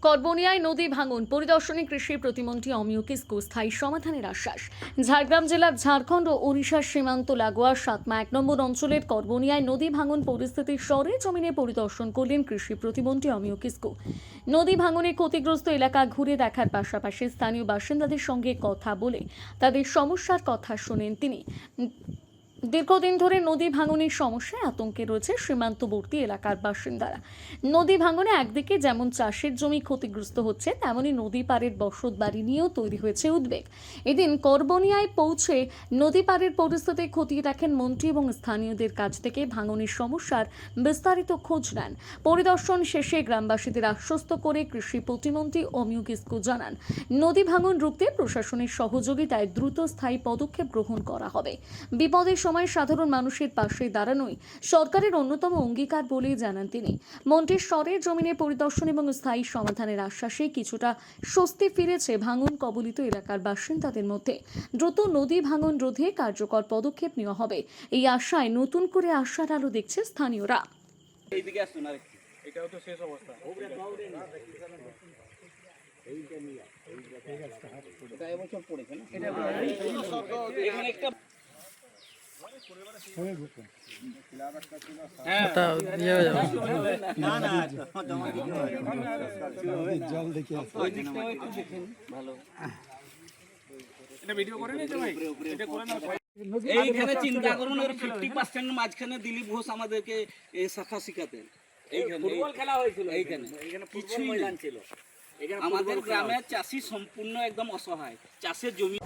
করবনিয়ায় নদী ভাঙন পরিদর্শনে কৃষি প্রতিমন্ত্রী অমিয় কিসকু স্থায়ী সমাধানের আশ্বাস। ঝাড়গ্রাম জেলার ঝাড়খণ্ড ও ওড়িশার সীমান্ত লাগোয়া সাতমা 1 নম্বর অঞ্চলের করবনিয়ায় নদী ভাঙন পরিস্থিতির সরেজমিনে পরিদর্শন করলেন কৃষি প্রতিমন্ত্রী অমিয় কিসকু। নদী ভাঙনে ক্ষতিগ্রস্ত এলাকা ঘুরে দেখার পাশাপাশি স্থানীয় বাসিন্দাদের সঙ্গে কথা বলে তাদের সমস্যার কথা শোনেন তিনি। দীর্ঘদিন ধরে নদী ভাঙনের সমস্যায় আতঙ্কে রয়েছে সীমান্তবর্তী এলাকার বাসিন্দারা। নদী ভাঙনে একদিকে যেমন চাষের জমি ক্ষতিগ্রস্ত হচ্ছে, তেমনি নদী পাড়ের বসত বাড়ি নিয়েও তৈরি হয়েছে উদ্বেগ। এদিন করবনিয়ায় পৌঁছে নদী পাড়ের পরিস্থিতি খতিয়ে দেখেন মন্ত্রী এবং স্থানীয়দের কাছ থেকে ভাঙনের সমস্যার বিস্তারিত খোঁজ নেন। পরিদর্শন শেষে গ্রামবাসীদের আশ্বস্ত করে কৃষি প্রতিমন্ত্রী অমিয় কিসকু জানান, নদী ভাঙন রুখতে প্রশাসনের সহযোগিতায় দ্রুত স্থায়ী পদক্ষেপ গ্রহণ করা হবে। বিপদের সময় সাধারণ মানুষের পাশে দাঁড়ানোই সরকারের অন্যতম অঙ্গীকার বলে জানান তিনি। মন্ত্রীর সরেজমিনে পরিদর্শন এবং স্থায়ী সমাধানের আশ্বাসে কিছুটা স্বস্তি ফিরেছে ভাঙন কবলিত এলাকার বাসিন্দাদের মধ্যে। দ্রুত নদী ভাঙন রোধে কার্যকর পদক্ষেপ নেওয়া হবে, এই আশায় নতুন করে আশার আলো দেখছে স্থানীয়রা। এটাও তো শেষ অবস্থা। এইখানে চিন্তা করুন, 50% মাঝখানে দিলীপ ঘোষ আমাদেরকে শাখা শিখাতেন। ফুটবল খেলা হয়েছিল এইখানে, কিছুই ছিল। আমাদের গ্রামের চাষি সম্পূর্ণ একদম অসহায়, চাষের জমি